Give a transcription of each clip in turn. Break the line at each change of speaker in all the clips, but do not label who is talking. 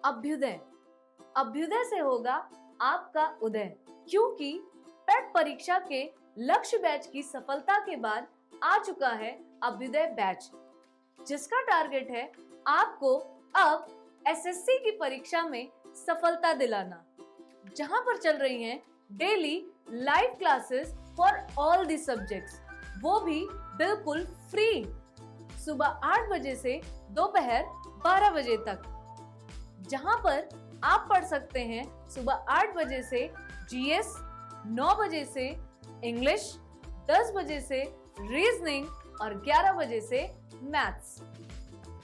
अभ्युदय। अभ्युदय से होगा आपका उदय, क्योंकि पेट परीक्षा के लक्ष्य बैच की सफलता के बाद आ चुका है अभ्युदय बैच, जिसका टारगेट है आपको अब एसएससी की परीक्षा में सफलता दिलाना, जहां पर चल रही हैं daily live classes for all the subjects, वो भी बिल्कुल फ्री, सुबह 8 बजे से दोपहर 12 बजे तक, जहां पर आप पढ़ सकते हैं सुबह 8 बजे से जीएस, 9 बजे से इंग्लिश, 10 बजे से रीजनिंग और 11 बजे से मैथ्स।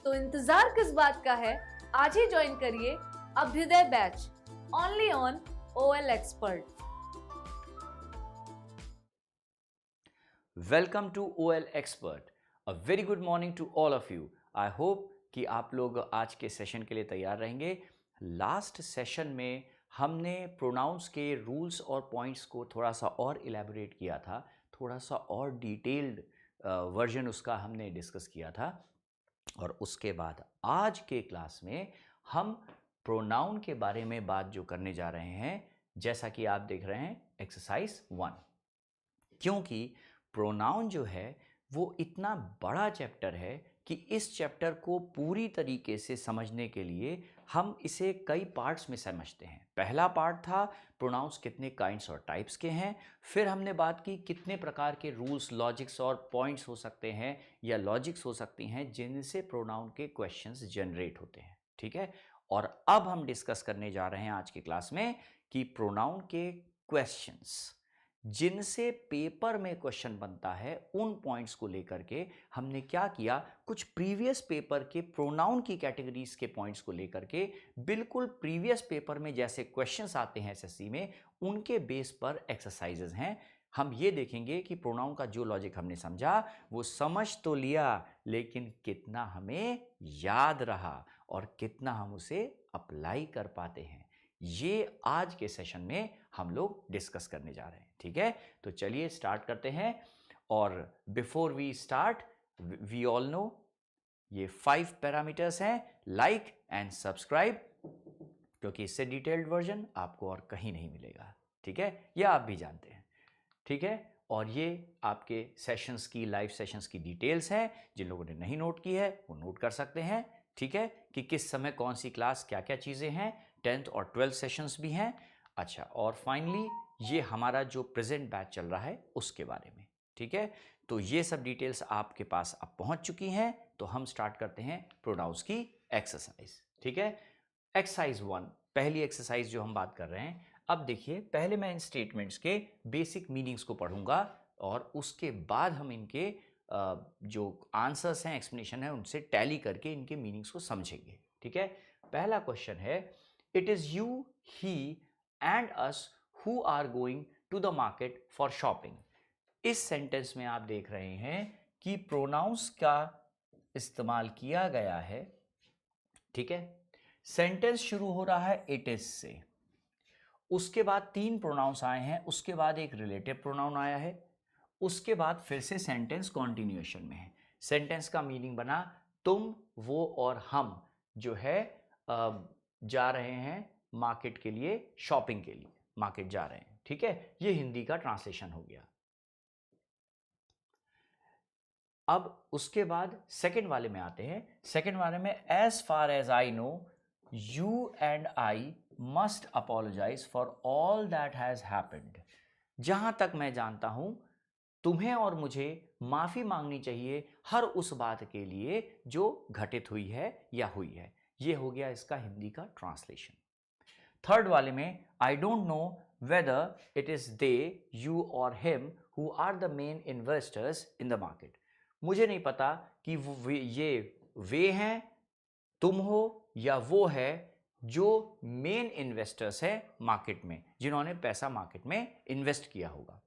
तो इंतजार किस बात का है, आज ही ज्वाइन करिए Abhyudaya batch, only on OL Expert।
Welcome to OL Expert। A very good morning to all of you. I hope कि आप लोग आज के सेशन के लिए तैयार रहेंगे। लास्ट सेशन में हमने प्रोनाउंस के रूल्स और पॉइंट्स को थोड़ा सा और इलेबोरेट किया था, थोड़ा सा और डिटेल्ड वर्जन उसका हमने डिस्कस किया था। और उसके बाद आज के क्लास में हम प्रोनाउन के बारे में बात जो करने जा रहे हैं, जैसा कि आप देख रहे हैं एक्सरसाइज 1। क्योंकि प्रोनाउन जो है वो इतना बड़ा चैप्टर है कि इस चैप्टर को पूरी तरीके से समझने के लिए हम इसे कई पार्ट्स में समझते हैं। पहला पार्ट था प्रोनाउंस कितने काइंड्स और टाइप्स के हैं, फिर हमने बात की कितने प्रकार के रूल्स, लॉजिक्स और पॉइंट्स हो सकते हैं या लॉजिक्स हो सकती हैं जिनसे प्रोनाउन के क्वेश्चंस जनरेट होते हैं। ठीक है, और अब हम डिस्कस करने जा रहे हैं आज की क्लास में कि प्रोनाउन के क्वेश्चंस जिनसे पेपर में क्वेश्चन बनता है, उन पॉइंट्स को लेकर के हमने क्या किया, कुछ प्रीवियस पेपर के प्रोनाउन की कैटेगरीज के पॉइंट्स को लेकर के बिल्कुल प्रीवियस पेपर में जैसे क्वेश्चंस आते हैं एसएससी में, उनके बेस पर एक्सरसाइजेज हैं। हम ये देखेंगे कि प्रोनाउन का जो लॉजिक हमने समझा वो समझ तो लिया, लेकिन कितना हमें याद रहा और कितना हम उसे अप्लाई कर पाते हैं, ये आज के सेशन में हम लोग डिस्कस करने जा रहे हैं। ठीक है, तो चलिए स्टार्ट करते हैं। और before we start, we all know ये 5 पैरामीटर्स हैं, लाइक एंड सब्सक्राइब, क्योंकि इससे डिटेल्ड वर्जन आपको और कहीं नहीं मिलेगा। ठीक है, यह आप भी जानते हैं। ठीक है, और ये आपके सेशंस की, लाइव सेशंस की डिटेल्स हैं। जिन लोगों ने नहीं नोट की है वो नोट कर सकते हैं। ठीक है, कि किस समय कौन सी क्लास, क्या क्या चीज़ें हैं, 10th और 12th सेशंस भी हैं। अच्छा, और फाइनली ये हमारा जो प्रेजेंट बैच चल रहा है उसके बारे में। ठीक है, तो ये सब डिटेल्स आपके पास अब पहुंच चुकी हैं। तो हम स्टार्ट करते हैं प्रोनाउंस की एक्सरसाइज। ठीक है, एक्सरसाइज 1, पहली एक्सरसाइज जो हम बात कर रहे हैं। अब देखिए, पहले मैं इन स्टेटमेंट्स के बेसिक मीनिंग्स को पढ़ूंगा और उसके बाद हम इनके जो आंसर्स हैं, एक्सप्लेनेशन है, उनसे टैली करके इनके मीनिंग्स को समझेंगे। ठीक है, पहला क्वेश्चन है, it is you, he and us who are going to the market for shopping. इस सेंटेंस में आप देख रहे हैं कि प्रोनाउंस का इस्तेमाल किया गया है। ठीक है, सेंटेंस शुरू हो रहा है इट इज से, उसके बाद 3 प्रोनाउंस आए हैं, उसके बाद एक रिलेटिव प्रोनाउन आया है, उसके बाद फिर से सेंटेंस कॉन्टिन्यूएशन में है। सेंटेंस का मीनिंग बना तुम, वो और हम जो है जा रहे हैं मार्केट के लिए, शॉपिंग के लिए मार्केट जा रहे हैं। ठीक है, ये हिंदी का ट्रांसलेशन हो गया। अब उसके बाद सेकंड वाले में आते हैं। सेकंड वाले में, as far as I know you and I must apologise for all that has happened. जहां तक मैं जानता हूं, तुम्हें और मुझे माफी मांगनी चाहिए हर उस बात के लिए जो घटित हुई है या हुई है। यह हो गया इसका हिंदी का ट्रांसलेशन। थर्ड वाले में, I don't know whether it is they, you और him who are the main investors in the market. मुझे नहीं पता कि वे हैं, तुम हो या वो है जो मेन इन्वेस्टर्स है मार्केट में, जिन्होंने पैसा मार्केट में इन्वेस्ट किया होगा।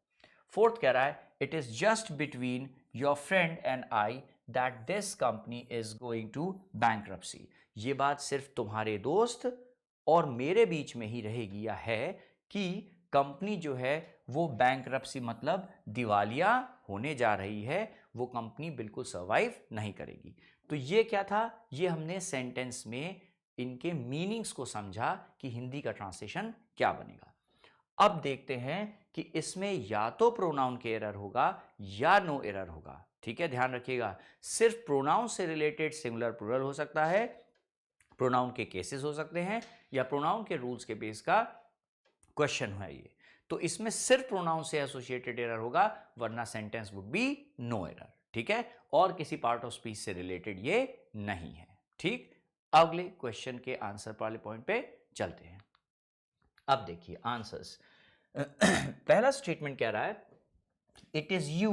फोर्थ कह रहा है, it is just between your friend and I that this company is going to bankruptcy. ये बात सिर्फ तुम्हारे दोस्त और मेरे बीच में ही रहेगी या है कि कंपनी जो है वो बैंक्रप्सी मतलब दिवालिया होने जा रही है, वो कंपनी बिल्कुल सर्वाइव नहीं करेगी। तो ये क्या था, ये हमने सेंटेंस में इनके मीनिंग्स को समझा कि हिंदी का ट्रांसलेशन क्या बनेगा। अब देखते हैं कि इसमें या तो प्रोनाउन के एरर होगा या नो एरर होगा। ठीक है, ध्यान रखिएगा, सिर्फ प्रोनाउन से रिलेटेड सिंगुलर प्लूरल हो सकता है, प्रोनाउन के केसेस हो सकते हैं, या प्रोनाउन के रूल्स के बेस का क्वेश्चन है ये। तो इसमें सिर्फ प्रोनाउन से एसोसिएटेड एरर होगा, वरना sentence would be no error. ठीक है, और किसी पार्ट ऑफ स्पीच से रिलेटेड ये नहीं है। ठीक, अगले क्वेश्चन के आंसर वाले पॉइंट पे चलते हैं। अब देखिए आंसर्स। पहला स्टेटमेंट कह रहा है, it is you,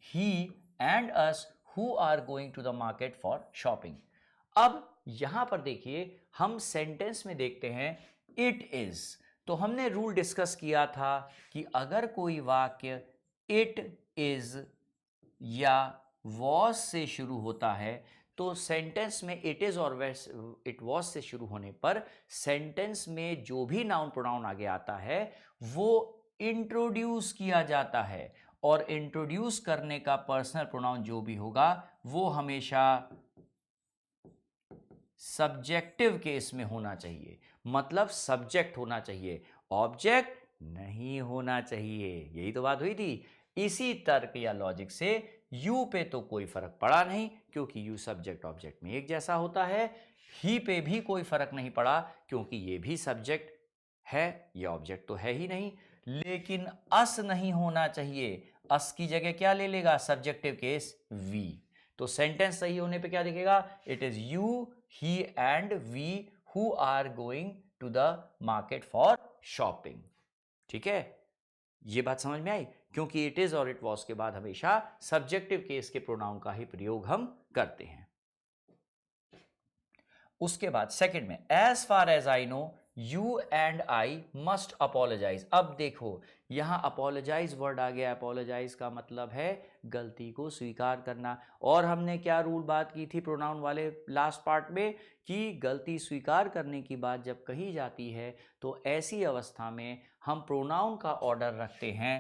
he and us who are going to the market for shopping. अब यहां पर देखिए हम सेंटेंस में देखते हैं इट इज। तो हमने रूल डिस्कस किया था कि अगर कोई वाक्य इट इज या वॉज से शुरू होता है तो सेंटेंस में इट इज और इट वॉज से शुरू होने पर सेंटेंस में जो भी नाउन प्रोनाउन आगे आता है वो इंट्रोड्यूस किया जाता है, और इंट्रोड्यूस करने का पर्सनल प्रोनाउन जो भी होगा वो हमेशा सब्जेक्टिव केस में होना चाहिए, मतलब सब्जेक्ट होना चाहिए, ऑब्जेक्ट नहीं होना चाहिए। यही तो बात हुई थी। इसी तर्क या लॉजिक से यू पे तो कोई फर्क पड़ा नहीं क्योंकि यू सब्जेक्ट ऑब्जेक्ट में एक जैसा होता है, ही पे भी कोई फर्क नहीं पड़ा क्योंकि ये भी सब्जेक्ट है, ये ऑब्जेक्ट तो है ही नहीं। लेकिन अस नहीं होना चाहिए, अस की जगह क्या ले लेगा, सब्जेक्टिव केस वी। तो सेंटेंस सही होने पे क्या दिखेगा, it is you, he and we who are going to the market for shopping. ठीक है, ये बात समझ में आई, क्योंकि इट इज और इट वॉज के बाद हमेशा सब्जेक्टिव केस के प्रोनाउन का ही प्रयोग हम करते हैं। उसके बाद सेकंड में, as far as I know you and I must apologise. अब देखो यहां अपोलोजाइज वर्ड आ गया। अपोलोजाइज का मतलब है गलती को स्वीकार करना, और हमने क्या रूल बात की थी प्रोनाउन वाले लास्ट पार्ट में कि गलती स्वीकार करने की बात जब कही जाती है तो ऐसी अवस्था में हम प्रोनाउन का ऑर्डर रखते हैं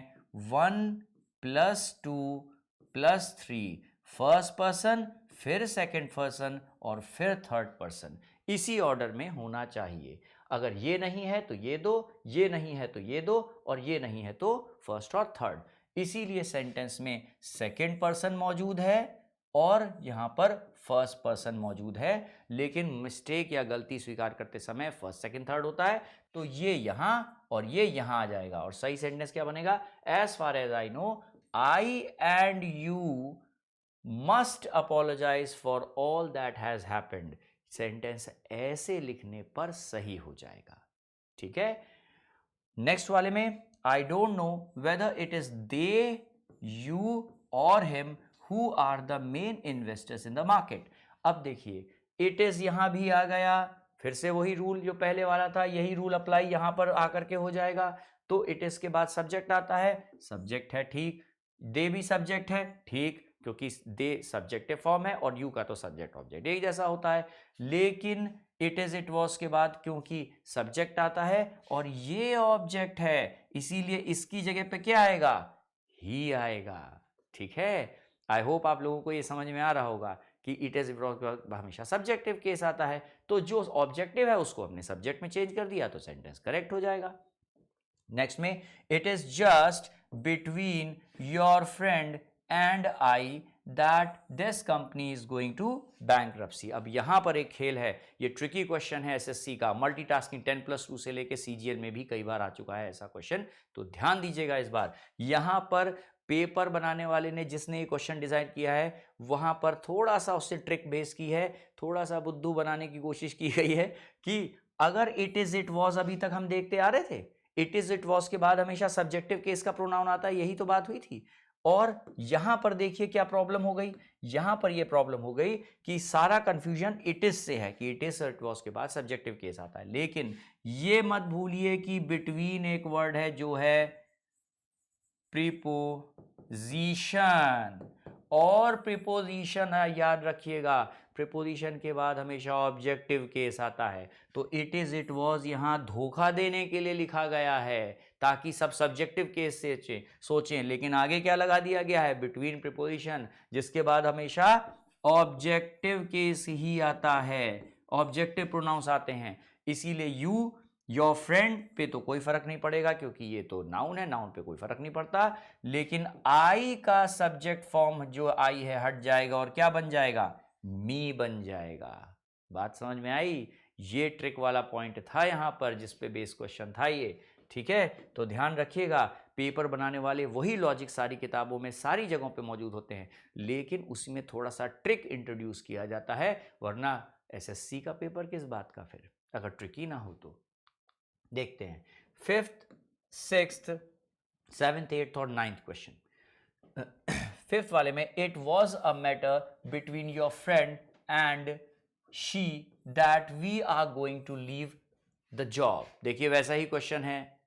1 + 2 + 3, फर्स्ट पर्सन, फिर सेकंड पर्सन और फिर थर्ड पर्सन, इसी ऑर्डर में होना चाहिए। अगर ये नहीं है तो ये दो, ये नहीं है तो ये दो, और ये नहीं है तो फर्स्ट और थर्ड। इसीलिए सेंटेंस में सेकंड पर्सन मौजूद है और यहां पर फर्स्ट पर्सन मौजूद है, लेकिन मिस्टेक या गलती स्वीकार करते समय फर्स्ट सेकंड थर्ड होता है, तो ये यहां और ये यहां आ जाएगा। और सही सेंटेंस क्या बनेगा, as far as I know I and you must apologise for all that has happened. Sentence ऐसे लिखने पर सही हो जाएगा। ठीक है, नेक्स्ट वाले में, I don't know whether it is they, you और him who are the main investors in the market. अब देखिए इट इज यहां भी आ गया, फिर से वही रूल जो पहले वाला था, यही रूल अप्लाई यहां पर आकर के हो जाएगा। तो इट इज के बाद सब्जेक्ट आता है, सब्जेक्ट है ठीक, दे भी सब्जेक्ट है ठीक, क्योंकि दे सब्जेक्टिव फॉर्म है और यू का तो सब्जेक्ट ऑब्जेक्ट एक जैसा होता है। लेकिन इट इज इट वॉज के बाद क्योंकि सब्जेक्ट आता है और ये ऑब्जेक्ट है, इसीलिए इसकी जगह पे क्या आएगा, ही आएगा। ठीक है, आई होप आप लोगों को ये समझ में आ रहा होगा कि इट इज इट वॉज के बाद हमेशा सब्जेक्टिव केस आता है, तो जो ऑब्जेक्टिव है उसको हमने सब्जेक्ट में चेंज कर दिया तो सेंटेंस करेक्ट हो जाएगा। नेक्स्ट में, it is just between your friend and I that this company is going to bankruptcy. अब यहां पर एक खेल है, ये ट्रिकी क्वेश्चन है एसएससी का, मल्टीटास्किंग 10+2 से लेके सीजीएल में भी कई बार आ चुका है ऐसा क्वेश्चन, तो ध्यान दीजिएगा इस बार। यहां पर पेपर बनाने वाले ने जिसने ये क्वेश्चन डिजाइन किया है वहां पर थोड़ा सा उससे ट्रिक बेस की है, थोड़ा सा बुद्धू बनाने की कोशिश की गई है कि अगर इट इज इट वॉज अभी तक हम देखते आ रहे थे, इट इज इट वॉज के बाद हमेशा सब्जेक्टिव केस का प्रोनाउन आता है, यही तो बात हुई थी। और यहां पर देखिए क्या प्रॉब्लम हो गई, यहां पर यह प्रॉब्लम हो गई कि सारा कंफ्यूजन इट इज से है कि इट इज इट वॉज के बाद सब्जेक्टिव केस आता है। लेकिन यह मत भूलिए कि बिटवीन एक वर्ड है जो है प्रीपोजिशन, और प्रीपोजिशन है याद रखिएगा, प्रीपोजिशन के बाद हमेशा ऑब्जेक्टिव केस आता है। तो इट इज इट वॉज यहां धोखा देने के लिए लिखा गया है ताकि सब सब्जेक्टिव केस से सोचें, लेकिन आगे क्या लगा दिया गया है, बिटवीन प्रीपोजिशन, जिसके बाद हमेशा ऑब्जेक्टिव केस ही आता है। ऑब्जेक्टिव प्रोनाउंस आते हैं, इसीलिए यू, योर फ्रेंड पे तो कोई फर्क नहीं पड़ेगा क्योंकि ये तो नाउन है, नाउन पे कोई फर्क नहीं पड़ता। लेकिन आई का सब्जेक्ट फॉर्म जो आई है हट जाएगा और क्या बन जाएगा, मी बन जाएगा। बात समझ में आई? ये ट्रिक वाला पॉइंट था यहां पर जिस पे बेस क्वेश्चन था ये, ठीक है। तो ध्यान रखिएगा, पेपर बनाने वाले वही लॉजिक सारी किताबों में सारी जगहों पे मौजूद होते हैं, लेकिन उसमें थोड़ा सा ट्रिक इंट्रोड्यूस किया जाता है, वरना एसएससी का पेपर किस बात का फिर, अगर ट्रिकी ना हो तो। देखते हैं 5th, 6th, 7th, 8th और 9th क्वेश्चन। 5th वाले में it was a matter between your friend and she that we are going to leave the job. देखिए वैसा ही क्वेश्चन है,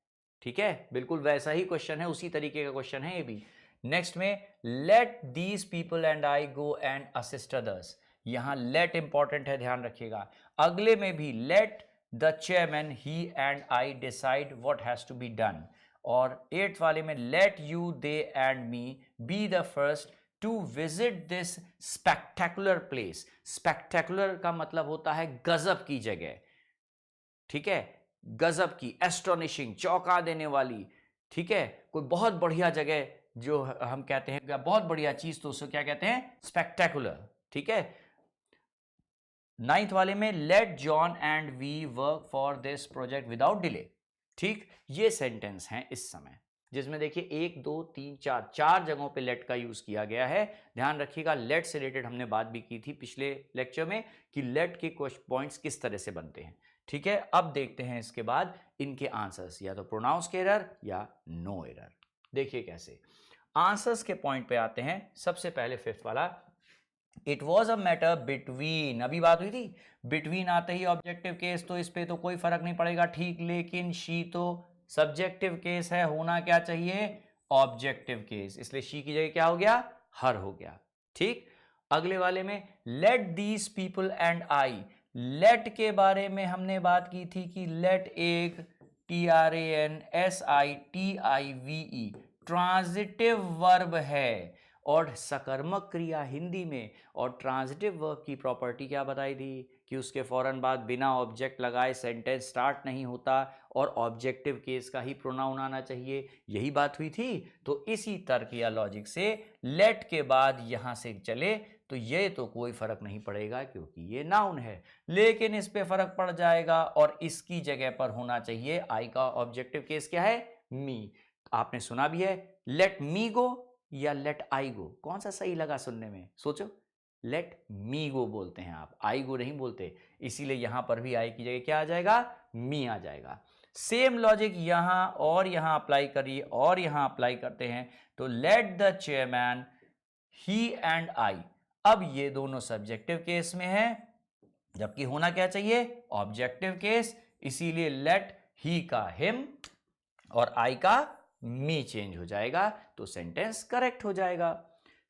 ठीक है, बिल्कुल वैसा ही क्वेश्चन है, उसी तरीके का क्वेश्चन है ये भी। नेक्स्ट में let these people and I go and assist others, यहां लेट इंपॉर्टेंट है, ध्यान रखिएगा। अगले में भी लेट द चेयरमैन ही and I decide what has to be done, और 8th वाले में let you they and me be the first to visit this spectacular place. Spectacular का मतलब होता है गजब की जगह, ठीक है, गजब की, एस्टोनिशिंग, चौंका देने वाली, ठीक है, कोई बहुत बढ़िया जगह जो हम कहते हैं बहुत बढ़िया चीज, तो उसको क्या कहते हैं, स्पेक्टेकुलर, ठीक है। 9th वाले में let John and we work for this project without delay, ठीक। ये सेंटेंस हैं इस समय जिसमें देखिए 1 2 3 4 4 जगहों पे लेट का यूज किया गया है। ध्यान रखिएगा, लेट से रिलेटेड हमने बात भी की थी पिछले लेक्चर में कि लेट के पॉइंट्स किस तरह से बनते हैं, ठीक है। अब देखते हैं इसके बाद इनके आंसर्स, या तो प्रोनाउंस के एरर या नो एरर। देखिए कैसे आंसर्स के पॉइंट पे आते हैं। सबसे पहले 5th वाला, it was a matter between, अभी बात हुई थी, बिटवीन आते ही ऑब्जेक्टिव केस, तो इस पे तो कोई फर्क नहीं पड़ेगा, ठीक। लेकिन शी तो सब्जेक्टिव केस है, होना क्या चाहिए, ऑब्जेक्टिव केस, इसलिए शी की जगह क्या हो गया, हर हो गया, ठीक। अगले वाले में let these people and I, let के बारे में हमने बात की थी कि लेट एक TRANSITIVE ट्रांजिटिव वर्ब है, और सकर्मक क्रिया हिंदी में, और ट्रांजिटिव वर्ब की प्रॉपर्टी क्या बताई थी कि उसके फौरन बाद बिना ऑब्जेक्ट लगाए सेंटेंस स्टार्ट नहीं होता और ऑब्जेक्टिव केस का ही प्रोनाउन आना चाहिए, यही बात हुई थी। तो इसी तर्क या लॉजिक से लेट के बाद यहां से चले तो ये तो कोई फर्क नहीं पड़ेगा क्योंकि ये नाउन है, लेकिन इस पे फर्क पड़ जाएगा और इसकी जगह पर होना चाहिए आई का ऑब्जेक्टिव केस क्या है, मी। आपने सुना भी है, लेट मी गो या लेट आई गो, कौन सा सही लगा सुनने में, सोचो। लेट मी गो बोलते हैं आप, आई गो नहीं बोलते, इसीलिए यहां पर भी आई की जगह क्या आ जाएगा, मी आ जाएगा। सेम लॉजिक यहां और यहां अप्लाई करिए और यहां अप्लाई करते हैं, तो लेट द चेयरमैन ही एंड आई, अब ये दोनों सब्जेक्टिव केस में है, जबकि होना क्या चाहिए, ऑब्जेक्टिव केस, इसीलिए लेट ही का हिम और आई का मी चेंज हो जाएगा, तो सेंटेंस करेक्ट हो जाएगा।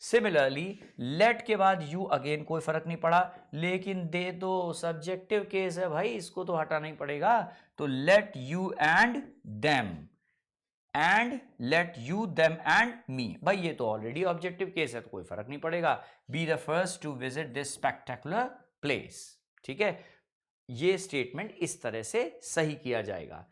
सिमिलरली लेट के बाद यू, अगेन कोई फर्क नहीं पड़ा, लेकिन दे तो सब्जेक्टिव केस है भाई, इसको तो हटाना ही पड़ेगा, तो let you and them, and let you them and me, भाई ये तो ऑलरेडी ऑब्जेक्टिव केस है तो कोई फर्क नहीं पड़ेगा। Be the first to visit this spectacular place, ठीक है, ये स्टेटमेंट इस तरह से सही किया जाएगा।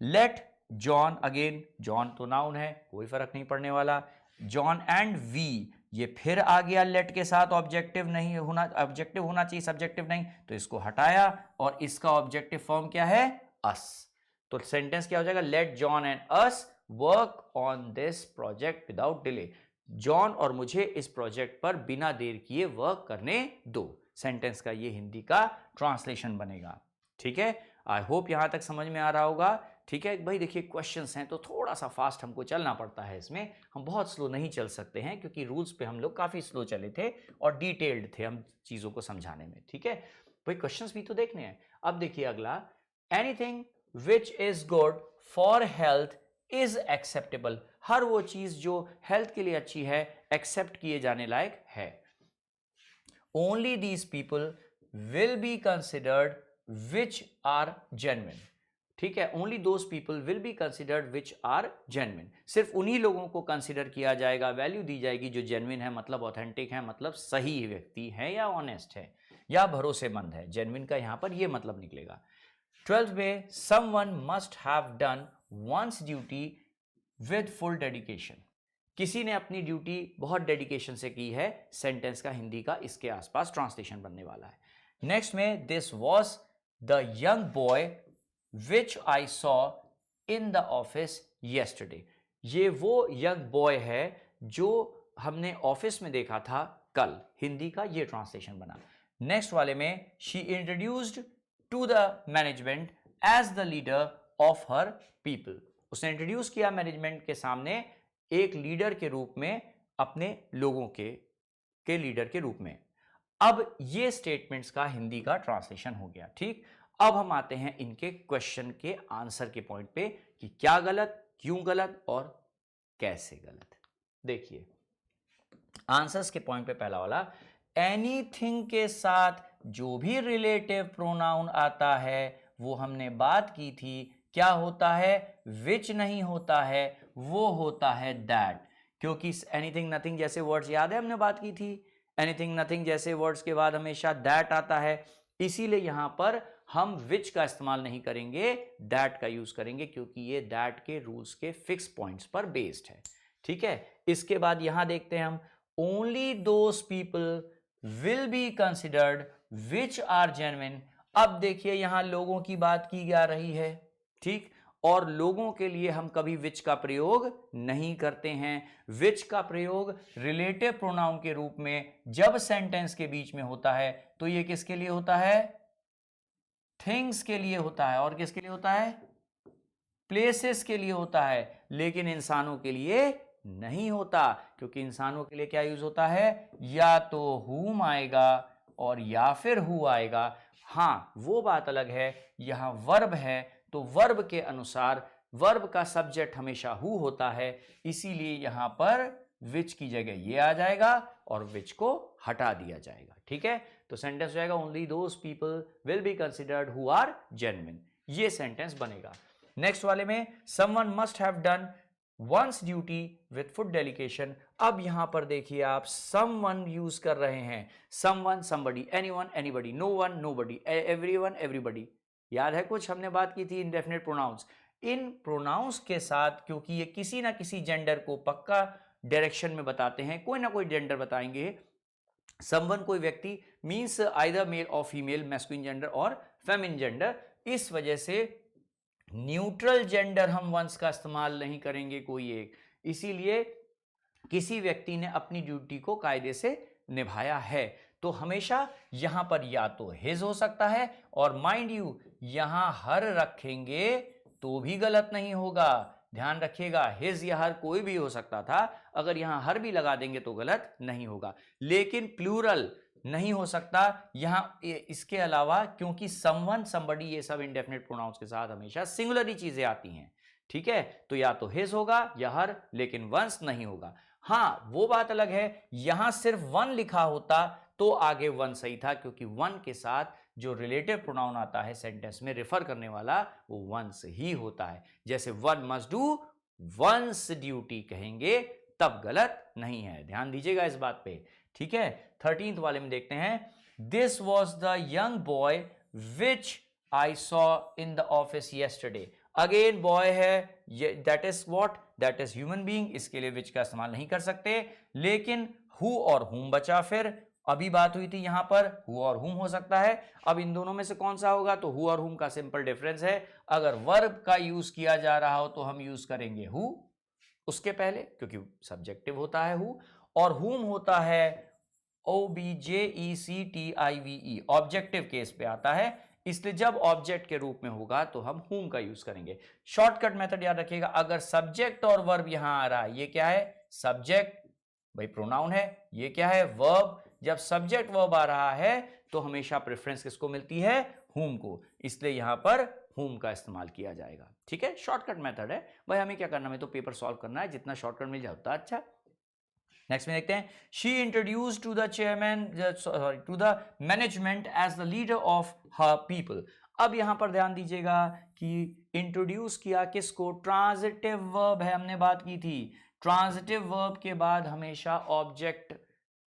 लेट जॉन, अगेन जॉन तो नाउन है, कोई फर्क नहीं पड़ने वाला। जॉन एंड वी, ये फिर आ गया लेट के साथ, ऑब्जेक्टिव नहीं होना, ऑब्जेक्टिव होना चाहिए, सब्जेक्टिव नहीं, तो इसको हटाया और इसका ऑब्जेक्टिव फॉर्म क्या है, अस, तो सेंटेंस क्या हो जाएगा, let John and us work on this project without delay, John और मुझे इस प्रोजेक्ट पर बिना देर किए वर्क करने दो, सेंटेंस का ये हिंदी का ट्रांसलेशन बनेगा, ठीक है। आई होप यहां तक समझ में आ रहा होगा, ठीक है भाई। देखिए क्वेश्चंस हैं तो थोड़ा सा फास्ट हमको चलना पड़ता है, इसमें हम बहुत स्लो नहीं चल सकते हैं क्योंकि रूल्स पे हम लोग काफ़ी स्लो चले थे और डिटेल्ड थे हम चीज़ों को समझाने में, ठीक है भाई। क्वेश्चंस भी तो देखने हैं। अब देखिए अगला, anything which is good for health is acceptable, हर वो चीज़ जो हेल्थ के लिए अच्छी है एक्सेप्ट किए जाने लायक है। Only these people will be considered which are genuine, ठीक है, only those people will be considered which are genuine, सिर्फ उन्हीं लोगों को कंसिडर किया जाएगा, वैल्यू दी जाएगी जो जेन्युइन है, मतलब ऑथेंटिक है, मतलब सही व्यक्ति है या ऑनेस्ट है। या भरोसेमंद है। जेन्युइन का यहां पर ये मतलब निकलेगा। 12th में someone must have done one's duty with full dedication। किसी ने अपनी ड्यूटी बहुत डेडिकेशन से की है। सेंटेंस का हिंदी का इसके आसपास ट्रांसलेशन बनने वाला है। नेक्स्ट में this was the young boy which I saw in the office yesterday. ये वो यंग बॉय है जो हमने ऑफिस में देखा था कल। हिंदी का ये ट्रांसलेशन बना। नेक्स्ट वाले में she introduced to the management as the leader of her people. उसने इंट्रोड्यूस किया मैनेजमेंट के सामने एक लीडर के रूप में, अपने लोगों के लीडर के रूप में। अब ये स्टेटमेंट्स का हिंदी का ट्रांसलेशन हो गया। ठीक, अब हम आते हैं इनके क्वेश्चन के आंसर के पॉइंट पे कि क्या गलत, क्यों गलत और कैसे गलत। देखिए आंसर्स के पॉइंट पे पहला वाला, एनीथिंग के साथ जो भी रिलेटिव प्रोनाउन आता है वो हमने बात की थी, क्या होता है, विच नहीं होता है, वो होता है दैट। क्योंकि एनीथिंग नथिंग जैसे वर्ड्स याद है हमने बात की थी, एनीथिंग नथिंग जैसे वर्ड्स के बाद हमेशा दैट आता है, इसीलिए यहां पर हम विच का इस्तेमाल नहीं करेंगे, दैट का यूज करेंगे, क्योंकि ये दैट के रूल्स के फिक्स पॉइंट्स पर बेस्ड है। ठीक है, इसके बाद यहां देखते हैं हम, only those people will be considered which are genuine. अब देखिए यहां लोगों की बात की जा रही है। ठीक, और लोगों के लिए हम कभी विच का प्रयोग नहीं करते हैं। विच का प्रयोग रिलेटिव प्रोनाउन के रूप में जब सेंटेंस के बीच में होता है तो ये किसके लिए होता है, थिंग्स के लिए होता है। और किसके लिए होता है, प्लेसेस के लिए होता है, लेकिन इंसानों के लिए नहीं होता। क्योंकि इंसानों के लिए क्या यूज होता है, या तो whom आएगा और या फिर who आएगा। हाँ वो बात अलग है, यहां वर्ब है तो वर्ब के अनुसार वर्ब का सब्जेक्ट हमेशा who होता है, इसीलिए यहां पर विच की जगह ये आ जाएगा और विच को हटा दिया जाएगा। ठीक है, तो सेंटेंस हो जाएगा only those people will be considered who are genuine. ये सेंटेंस बनेगा। नेक्स्ट वाले में someone must have done one's duty with full dedication. अब यहां पर देखिए आप समवन यूज कर रहे हैं, someone, somebody, anyone, anybody, no one, nobody, everyone, everybody. याद है कुछ हमने बात की थी इंडेफिनिट प्रोनाउंस। इन प्रोनाउंस के साथ क्योंकि ये किसी ना किसी जेंडर को पक्का डायरेक्शन में बताते हैं, कोई ना कोई जेंडर बताएंगे। समवन कोई व्यक्ति मीन्स आइदर मेल और फीमेल, मैस्कुलिन जेंडर और फेमिनिन जेंडर। इस वजह से न्यूट्रल जेंडर हम वंस का इस्तेमाल नहीं करेंगे कोई एक, इसीलिए किसी व्यक्ति ने अपनी ड्यूटी को कायदे से निभाया है तो हमेशा यहां पर या तो हिज हो सकता है, और माइंड यू यहां हर रखेंगे तो भी गलत नहीं होगा। ध्यान रखिएगा, हिज या हर कोई भी हो सकता था, अगर यहां हर भी लगा देंगे तो गलत नहीं होगा। लेकिन प्लूरल नहीं हो सकता यहां इसके अलावा, क्योंकि समवन, समबडी ये सब इंडेफिनिट प्रोनाउंस के साथ हमेशा सिंगुलर ही चीजें आती हैं। ठीक है, तो या तो हिज होगा या हर, लेकिन वंस नहीं होगा। हाँ वो बात अलग है, यहां सिर्फ वन लिखा होता तो आगे वन सही था, क्योंकि वन के साथ जो रिलेटिव प्रोनाउन आता है सेंटेंस में रेफर करने वाला वो वंस ही होता है। जैसे one must do once duty कहेंगे तब गलत नहीं है, ध्यान दीजिएगा इस बात पे। ठीक है, 13th वाले में देखते हैं, this was the young boy which I saw in the office yesterday. Again boy है, that is what, that is human being, इसके लिए विच का इस्तेमाल नहीं कर सकते। लेकिन हु और हुम बचा, फिर अभी बात हुई थी यहां पर हु और हुम हो सकता है। अब इन दोनों में से कौन सा होगा, तो हु और हुम का सिंपल डिफरेंस है, अगर वर्ब का यूज किया जा रहा हो तो हम यूज करेंगे हु उसके पहले, क्योंकि सब्जेक्टिव होता है हु, और हुम होता है OBJECTIVE, ऑब्जेक्टिव केस पे आता है, इसलिए जब ऑब्जेक्ट के रूप में होगा तो हम हुम का यूज करेंगे। शॉर्टकट मेथड याद रखिएगा, अगर सब्जेक्ट और वर्ब यहां आ रहा है, ये क्या है, सब्जेक्ट भाई प्रोनाउन है, ये क्या है, वर्ब। जब सब्जेक्ट वर्ब आ रहा है तो हमेशा प्रेफरेंस किसको मिलती है, हुम को, इसलिए यहां पर हुम का इस्तेमाल किया जाएगा। ठीक है, शॉर्टकट मेथड है भाई, हमें क्या करना है, तो पेपर सॉल्व करना है, जितना शॉर्टकट मिल जाए उतना अच्छा। नेक्स्ट में देखते हैं, she introduce to the chairman, sorry to the management as the leader of her people. अब यहां पर ध्यान दीजिएगा कि इंट्रोड्यूस किया किसको, ट्रांजिटिव वर्ब है, हमने बात की थी। ट्रांजिटिव वर्ब के बाद हमेशा ऑब्जेक्ट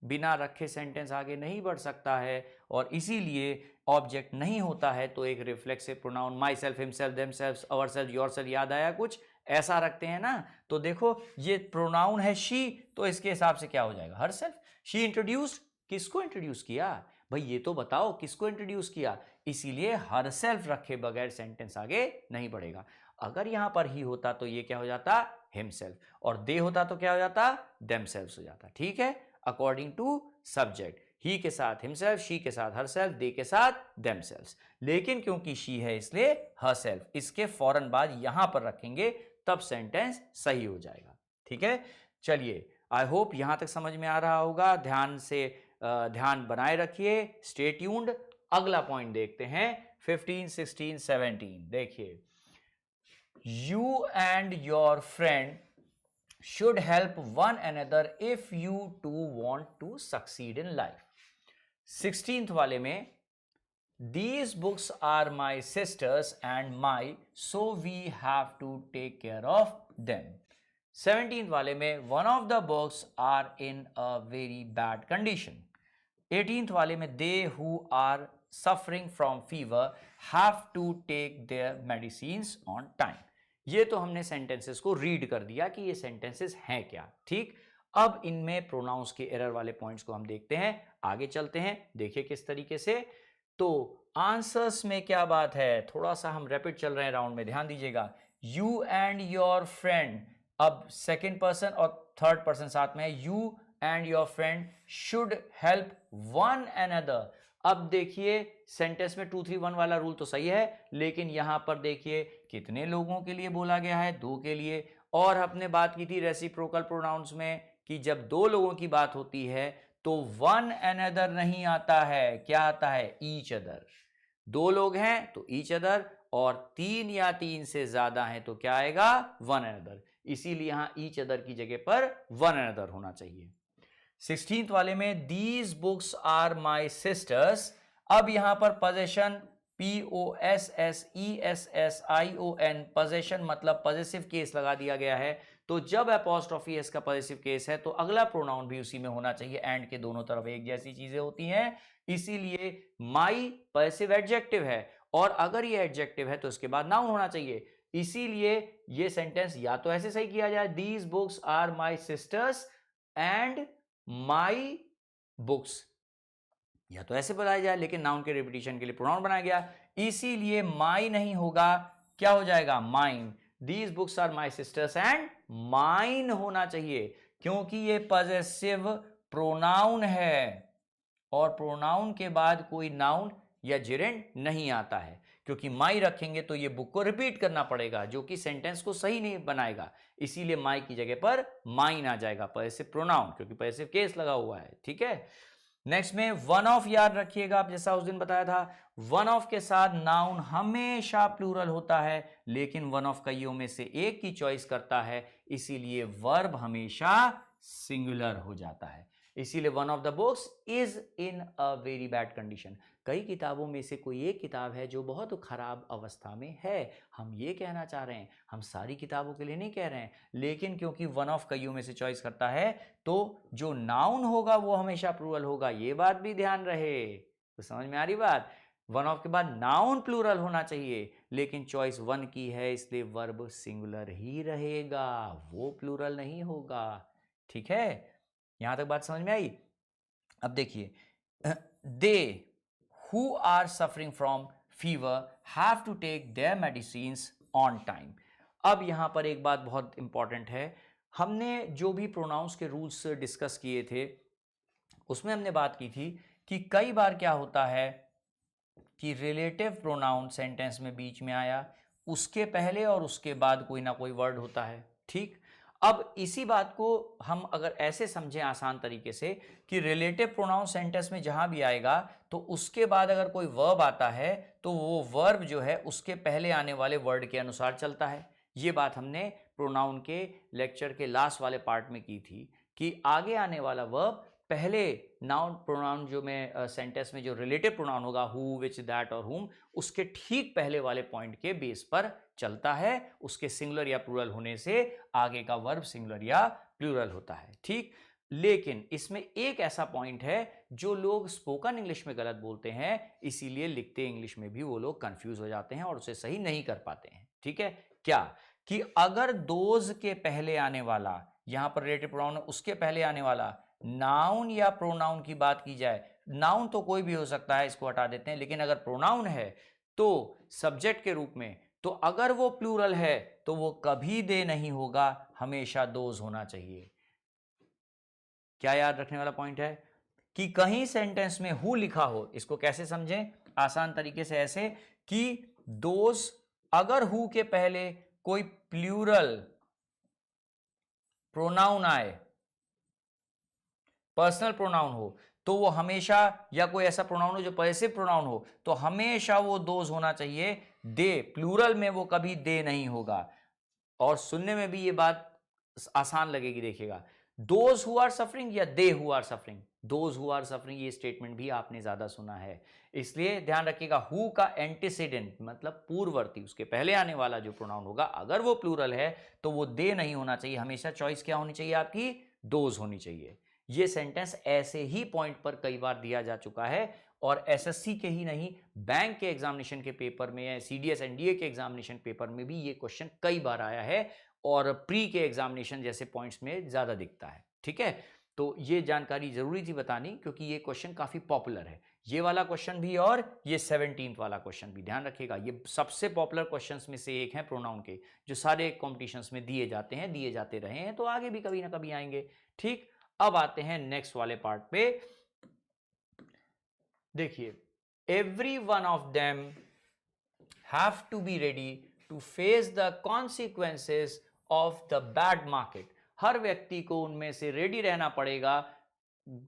बिना रखे सेंटेंस आगे नहीं बढ़ सकता है और इसीलिए ऑब्जेक्ट नहीं होता है तो एक reflexive pronoun myself, himself, themselves, ourselves, yourself, याद आया कुछ ऐसा रखते हैं ना। तो देखो ये प्रोनाउन है शी, तो इसके हिसाब से क्या हो जाएगा, हरसेल्फ। शी इंट्रोड्यूस्ड, किसको इंट्रोड्यूस किया भाई, ये तो बताओ किसको इंट्रोड्यूस किया, इसीलिए हरसेल्फ रखे बगैर सेंटेंस आगे नहीं बढ़ेगा। अगर यहां पर ही होता तो ये क्या हो जाता, हिमसेल्फ, और दे होता तो क्या हो जाता, देमसेल्फ हो जाता। ठीक है, अकॉर्डिंग टू सब्जेक्ट, ही के साथ हिमसेल्फ, शी के साथ हरसेल्फ, दे के साथ देमसेल्फ। लेकिन क्योंकि शी है इसलिए हरसेल्फ, इसके फौरन बाद यहां पर रखेंगे तब सेंटेंस सही हो जाएगा। ठीक है, चलिए आई होप यहां तक समझ में आ रहा होगा। ध्यान से ध्यान बनाए रखिए, स्टे ट्यून्ड। अगला पॉइंट देखते हैं 15, 16, 17। देखिए, you and your friend should help one another if you two want to succeed in life. 16th वाले में these books are my sisters and my, so we have to take care of them. 17th वाले में one of the books are in a very bad condition. 18th वाले में they who are suffering from fever have to take their medicines on time. ये तो हमने sentences को read कर दिया कि ये सेंटेंसेस हैं क्या। ठीक, अब इनमें प्रोनाउंस के एरर वाले पॉइंट्स को हम देखते हैं, आगे चलते हैं, देखिए किस तरीके से। तो आंसर्स में क्या बात है, थोड़ा सा हम रैपिड चल रहे हैं राउंड में, ध्यान दीजिएगा। यू एंड योर फ्रेंड, अब सेकेंड पर्सन और थर्ड पर्सन साथ में है, you and your friend should help one another. अब देखिए सेंटेंस में 2, 3, 1 वाला रूल तो सही है, लेकिन यहां पर देखिए कितने लोगों के लिए बोला गया है, 2 के लिए। और हमने बात की थी रेसिप्रोकल प्रोनाउंस में कि जब 2 लोगों की बात होती है तो वन अनदर नहीं आता है, क्या आता है, ईच अदर। 2 लोग हैं तो ईच अदर, और 3 या 3 से ज्यादा हैं तो क्या आएगा, वन अनदर। इसीलिए यहां ईच अदर की जगह पर वन अनदर होना चाहिए। 16th वाले में these books are my sister's, अब यहां पर पोजेशन POSSESSION, पोजेशन मतलब पॉजेसिव केस लगा दिया गया है। तो जब एपोस्ट्रोफी एस का पॉजेसिव केस है तो अगला प्रोनाउन भी उसी में होना चाहिए, एंड के दोनों तरफ एक जैसी चीजें होती हैं, इसीलिए माई पॉजेसिव एडजेक्टिव है, और अगर ये एडजेक्टिव है तो इसके बाद नाउन होना चाहिए। इसीलिए ये सेंटेंस या तो ऐसे सही किया जाए, these books are my sister's and my books, या तो ऐसे बताया जाए, लेकिन नाउन के रिपीटिशन के लिए प्रोनाउन बनाया गया, इसीलिए माई नहीं होगा, क्या हो जाएगा, mine. These books are my sister's and mine होना चाहिए, क्योंकि ये पॉजेसिव प्रोनाउन है और प्रोनाउन के बाद कोई नाउन या जेरेंड नहीं आता है। क्योंकि माई रखेंगे तो ये बुक को रिपीट करना पड़ेगा, जो कि सेंटेंस को सही नहीं बनाएगा, इसीलिए माई की जगह पर माइन आ जाएगा, पॉजेसिव प्रोनाउन, क्योंकि पॉजेसिव केस लगा हुआ है। ठीक है, नेक्स्ट में वन ऑफ याद रखिएगा, आप जैसा उस दिन बताया था, वन ऑफ के साथ नाउन हमेशा प्लूरल होता है, लेकिन वन ऑफ कईयों में से एक की चॉइस करता है, इसीलिए वर्ब हमेशा सिंगुलर हो जाता है। इसीलिए one of the books is in a very bad condition. कई किताबों में से कोई एक किताब है जो बहुत खराब अवस्था में है, हम ये कहना चाह रहे हैं, हम सारी किताबों के लिए नहीं कह रहे हैं, लेकिन क्योंकि वन ऑफ कईयों में से चॉइस करता है तो जो नाउन होगा वो हमेशा प्लूरल होगा, ये बात भी ध्यान रहे। तो समझ में आ रही बात, वन ऑफ के बाद नाउन प्लूरल होना चाहिए, लेकिन चॉइस वन की है इसलिए वर्ब सिंगुलर ही रहेगा, वो प्लूरल नहीं होगा। ठीक है, यहां तक बात समझ में आई। अब देखिए, दे who are suffering from fever have to take their medicines on time। अब यहां पर एक बात बहुत इंपॉर्टेंट है, हमने जो भी प्रोनाउंस के रूल्स डिस्कस किए थे उसमें हमने बात की थी कि कई बार क्या होता है कि रिलेटिव प्रोनाउन सेंटेंस में बीच में आया, उसके पहले और उसके बाद कोई ना कोई वर्ड होता है। ठीक, अब इसी बात को हम अगर ऐसे समझें आसान तरीके से कि रिलेटिव प्रोनाउन सेंटेंस में जहां भी आएगा तो उसके बाद अगर कोई वर्ब आता है तो वो वर्ब जो है उसके पहले आने वाले वर्ड के अनुसार चलता है। ये बात हमने प्रोनाउन के लेक्चर के लास्ट वाले पार्ट में की थी कि आगे आने वाला वर्ब पहले नाउन प्रोनाउन जो में सेंटेंस में जो रिलेटिव प्रोनाउन होगा, हु, विच, दैट और हुम, उसके ठीक पहले वाले पॉइंट के बेस पर चलता है, उसके सिंगुलर या प्लूरल होने से आगे का वर्ब सिंगुलर या प्लूरल होता है। ठीक, लेकिन इसमें एक ऐसा पॉइंट है जो लोग स्पोकन इंग्लिश में गलत बोलते हैं, इसीलिए लिखते इंग्लिश में भी वो लोग कंफ्यूज हो जाते हैं और उसे सही नहीं कर पाते हैं। ठीक है, क्या कि अगर दोज के पहले आने वाला, यहां पर रिलेटिव प्रोनाउन उसके पहले आने वाला नाउन या प्रोनाउन की बात की जाए, नाउन तो कोई भी हो सकता है, इसको हटा देते हैं, लेकिन अगर प्रोनाउन है तो सब्जेक्ट के रूप में, तो अगर वो प्लूरल है तो वो कभी दे नहीं होगा, हमेशा दोज होना चाहिए। क्या याद रखने वाला पॉइंट है कि कहीं सेंटेंस में हु लिखा हो, इसको कैसे समझें, आसान तरीके से ऐसे कि दोज, अगर हु के पहले कोई प्लूरल प्रोनाउन आए, पर्सनल प्रोनाउन हो, तो वो हमेशा, या कोई ऐसा प्रोनाउन हो जो पॉसेसिव प्रोनाउन हो, तो हमेशा वो दोज होना चाहिए, दे, प्लूरल में वो कभी दे नहीं होगा। और सुनने में भी ये बात आसान लगेगी, देखिएगा, दोज हु आर सफरिंग या they who are suffering, those who are suffering, ये स्टेटमेंट भी आपने ज्यादा सुना है, इसलिए ध्यान रखिएगा, हु का एंटीसीडेंट मतलब पूर्ववर्ती, उसके पहले आने वाला जो प्रोनाउन होगा, अगर वो प्लूरल है तो वो दे नहीं होना चाहिए, हमेशा चॉइस क्या होनी चाहिए आपकी, दोज होनी चाहिए। ये सेंटेंस ऐसे ही पॉइंट पर कई बार दिया जा चुका है, और एसएससी के ही नहीं, बैंक के एग्जामिनेशन के पेपर में या सीडीएस एनडीए के एग्जामिनेशन पेपर में भी ये क्वेश्चन कई बार आया है, और प्री के एग्जामिनेशन जैसे पॉइंट्स में ज्यादा दिखता है। ठीक है, तो ये जानकारी जरूरी थी बतानी, क्योंकि ये क्वेश्चन काफी पॉपुलर है, ये वाला क्वेश्चन भी और ये 17th वाला क्वेश्चन भी, ध्यान रखिएगा, ये सबसे पॉपुलर क्वेश्चंस में से एक है प्रोनाउन के, जो सारे कॉम्पिटिशन्स में दिए जाते हैं, दिए जाते रहे हैं, तो आगे भी कभी ना कभी आएंगे। ठीक, अब आते हैं नेक्स्ट वाले पार्ट पे। देखिए, every one of them have to be ready to face the consequences of the bad market, हर व्यक्ति को उनमें से रेडी रहना पड़ेगा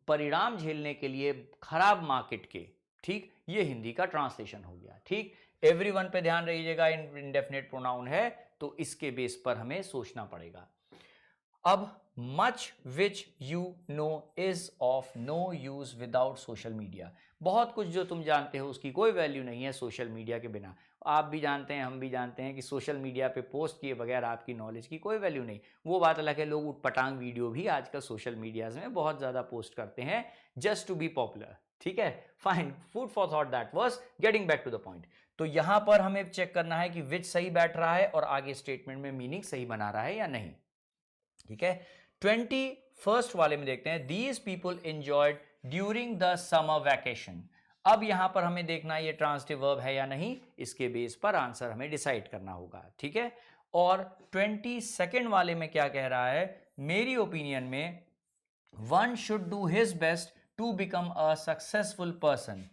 परिणाम झेलने के लिए खराब मार्केट के। ठीक, ये हिंदी का ट्रांसलेशन हो गया। ठीक, एवरीवन पे ध्यान रखिएगा, इंडेफिनिट प्रोनाउन है तो इसके बेस पर हमें सोचना पड़ेगा। अब much which you know is of no use without social media, बहुत कुछ जो तुम जानते हो उसकी कोई वैल्यू नहीं है सोशल मीडिया के बिना। आप भी जानते हैं, हम भी जानते हैं कि सोशल मीडिया पे पोस्ट किए बगैर आपकी नॉलेज की कोई वैल्यू नहीं। वो बात अलग है, लोग उटपटांग वीडियो भी आजकल सोशल मीडियाज में बहुत ज़्यादा पोस्ट करते हैं जस्ट टू बी पॉपुलर। ठीक है, fine, food for thought, that was getting back to the point. तो यहां पर हमें चेक करना है कि विच सही बैठ रहा है और आगे स्टेटमेंट में मीनिंग सही बना रहा है या नहीं। ठीक है, 21st वाले में देखते हैं, these people enjoyed during the summer vacation. अब यहां पर हमें देखना है ये ट्रांसिटिव वर्ब है या नहीं, इसके बेस पर आंसर हमें डिसाइड करना होगा। ठीक है, और 22nd वाले में क्या कह रहा है, मेरी ओपिनियन में one should do his best to become a successful person.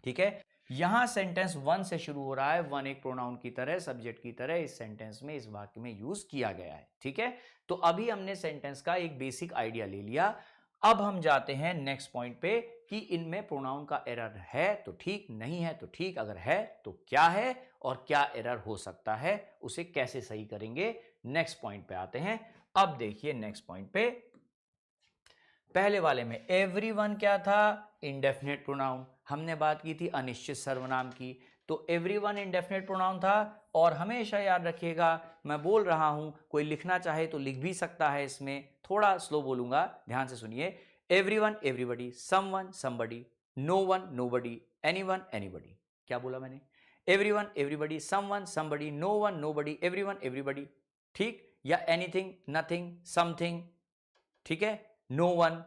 ठीक है, यहां सेंटेंस वन से शुरू हो रहा है, वन एक प्रोनाउन की तरह, सब्जेक्ट की तरह इस सेंटेंस में, इस वाक्य में यूज किया गया है। ठीक है, तो अभी हमने सेंटेंस का एक बेसिक आइडिया ले लिया। अब हम जाते हैं नेक्स्ट पॉइंट पे कि इनमें प्रोनाउन का एरर है तो ठीक, नहीं है तो ठीक, अगर है तो क्या है और क्या एरर हो सकता है, उसे कैसे सही करेंगे। नेक्स्ट पॉइंट पे आते हैं। अब देखिए नेक्स्ट पॉइंट पे, पहले वाले में एवरीवन क्या था, इंडेफिनिट प्रोनाउन, हमने बात की थी अनिश्चित सर्वनाम की, तो एवरीवन इंडेफिनिट प्रोनाउन था। और हमेशा याद रखिएगा, मैं बोल रहा हूं, कोई लिखना चाहे तो लिख भी सकता है, इसमें थोड़ा स्लो बोलूंगा, ध्यान से सुनिए। Everyone everybody, someone somebody, no one nobody, anyone anybody. क्या बोला मैंने, everyone everybody, someone somebody, no one nobody, everyone everybody. ठीक, या एनीथिंग नथिंग समथिंग। ठीक है, नो वन,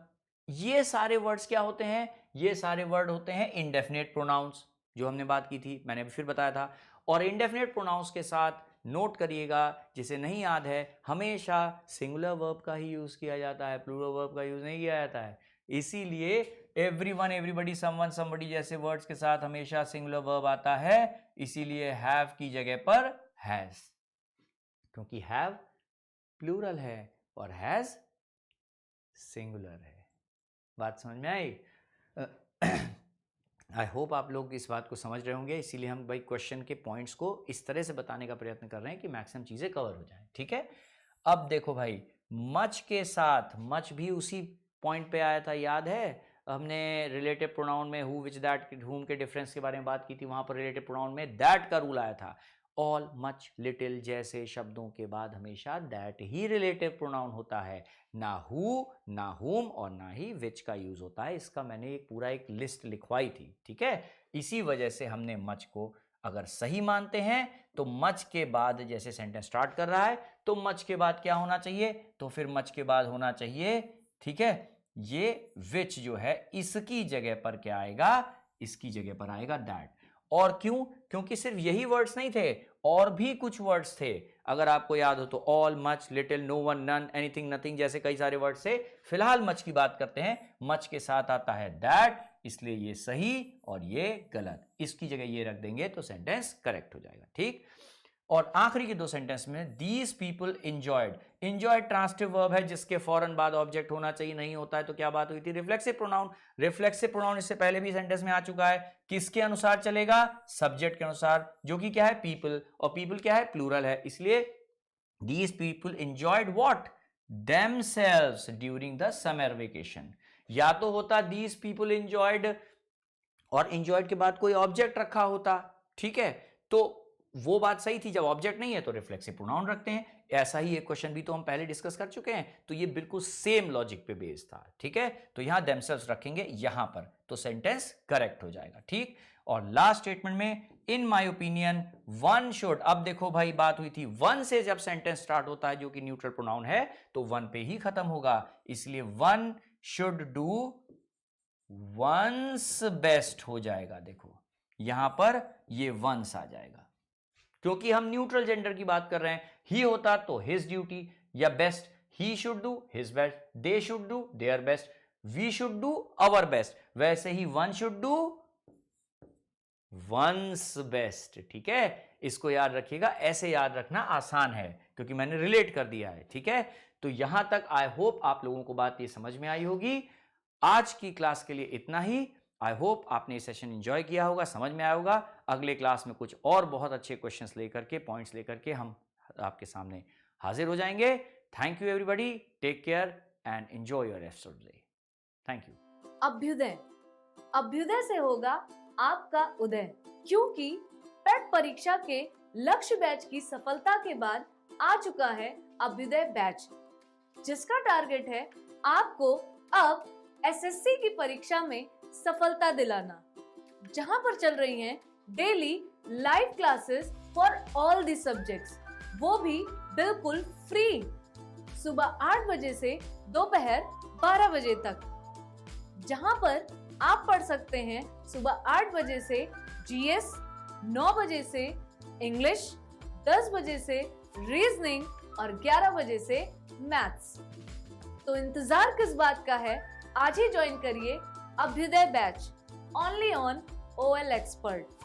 ये सारे वर्ड्स क्या होते हैं, ये सारे वर्ड होते हैं इंडेफिनिट प्रोनाउंस, जो हमने बात की थी, मैंने फिर बताया था। और इंडेफिनिट प्रोनाउंस के साथ नोट करिएगा, जिसे नहीं याद है, हमेशा सिंगुलर वर्ब का ही यूज किया जाता है, प्लूरल वर्ब का यूज नहीं किया जाता है। इसीलिए एवरीवन एवरीबडी समवन समबडी जैसे वर्ड्स के साथ हमेशा सिंगुलर वर्ब आता है, इसीलिए हैव की जगह पर हैज, क्योंकि हैव प्लूरल है और हैज सिंगुलर है। बात समझ में आई? आई होप आप लोग इस बात को समझ रहे होंगे, इसीलिए हम भाई क्वेश्चन के पॉइंट्स को इस तरह से बताने का प्रयत्न कर रहे हैं कि मैक्सिमम चीजें कवर हो जाएं। ठीक है, अब देखो भाई, मच के साथ, मच भी उसी पॉइंट पे आया था, याद है, हमने रिलेटिव प्रोनाउन में हु विच दैट हुम के डिफरेंस के बारे में बात की थी, वहां पर रिलेटिव प्रोनाउन में दैट का रूल आया था। ऑल, मच, लिटिल जैसे शब्दों के बाद हमेशा दैट ही रिलेटिव प्रोनाउन होता है, ना हु, ना हुम और ना ही विच का यूज होता है। इसका मैंने एक पूरा एक लिस्ट लिखवाई थी, ठीक है। इसी वजह से हमने मच को अगर सही मानते हैं तो मच के बाद जैसे सेंटेंस स्टार्ट कर रहा है तो मच के बाद क्या होना चाहिए, तो फिर मच के बाद होना चाहिए, ठीक है, ये विच जो है इसकी जगह पर क्या आएगा, इसकी जगह पर आएगा दैट। और क्यों, क्योंकि सिर्फ यही वर्ड्स नहीं थे, और भी कुछ वर्ड्स थे। अगर आपको याद हो तो all, much, little, no one, none, anything, nothing जैसे कई सारे वर्ड्स थे। फिलहाल मच की बात करते हैं, मच के साथ आता है दैट, इसलिए ये सही और ये गलत। इसकी जगह ये रख देंगे तो सेंटेंस करेक्ट हो जाएगा, ठीक। और आखिरी के दो सेंटेंस में these people enjoyed, enjoyed transitive verb है जिसके फौरन बाद ऑब्जेक्ट होना चाहिए, नहीं होता है तो क्या बात हुई थी, रिफ्लेक्सिव प्रोनाउन। रिफ्लेक्सिव प्रोनाउन इससे पहले भी सेंटेंस में आ चुका है, किसके अनुसार चलेगा, सब्जेक्ट के अनुसार, जो कि क्या है, पीपल, और पीपल क्या है, प्लूरल है, इसलिए these people enjoyed what, themselves during the summer vacation. या तो होता दीज पीपल इंजॉयड और इंजॉयड के बाद कोई ऑब्जेक्ट रखा होता, ठीक है, तो वो बात सही थी। जब ऑब्जेक्ट नहीं है तो रिफ्लेक्सिव प्रोनाउन रखते हैं। ऐसा ही एक क्वेश्चन भी तो हम पहले डिस्कस कर चुके हैं, तो ये बिल्कुल सेम लॉजिक पे बेस्ड था, ठीक है। तो यहां देमसेल्व्स रखेंगे यहां पर, तो सेंटेंस करेक्ट हो जाएगा, ठीक। और लास्ट स्टेटमेंट में in my opinion one should, अब देखो भाई बात हुई थी वन से, जब सेंटेंस स्टार्ट होता है जो कि न्यूट्रल प्रोनाउन है तो वन पे ही खत्म होगा, इसलिए one should do one's best हो जाएगा। देखो यहां पर ये वंस आ जाएगा, क्योंकि हम न्यूट्रल जेंडर की बात कर रहे हैं। ही होता तो हिज ड्यूटी या best, he should do his best, they should do their best, we should do our best, वैसे ही one should do one's best, ठीक है। इसको याद रखिएगा, ऐसे याद रखना आसान है क्योंकि मैंने रिलेट कर दिया है, ठीक है। तो यहां तक आई होप आप लोगों को बात ये समझ में आई होगी। आज की क्लास के लिए इतना ही। आई होप आपने ये सेशन एंजॉय किया होगा, समझ में आया होगा। अगले क्लास में कुछ और बहुत अच्छे क्वेश्चंस लेकर के, पॉइंट्स लेकर के हम आपके सामने हाजिर हो जाएंगे। Thank you everybody, take care and enjoy your rest of the day. Thank you.
Abhyudaya, Abhyudaya से होगा आपका उदय, क्योंकि पेट परीक्षा के लक्ष्य बैच की सफलता के बाद आ चुका है अभ्युदय बैच, जिसका टारगेट है आपको अब एसएससी की परीक्षा में सफलता दिलाना, जहां पर चल रही हैं daily live classes for all the subjects, वो भी बिल्कुल फ्री, सुबह 8 बजे से दोपहर 12 बजे तक, जहां पर आप पढ़ सकते हैं सुबह 8 बजे से जीएस, 9 बजे से इंग्लिश, 10 बजे से रीजनिंग और 11 बजे से मैथ्स। तो इंतजार किस बात का है, आज ही ज्वाइन करिए Abhyudaya batch, only on OL Expert।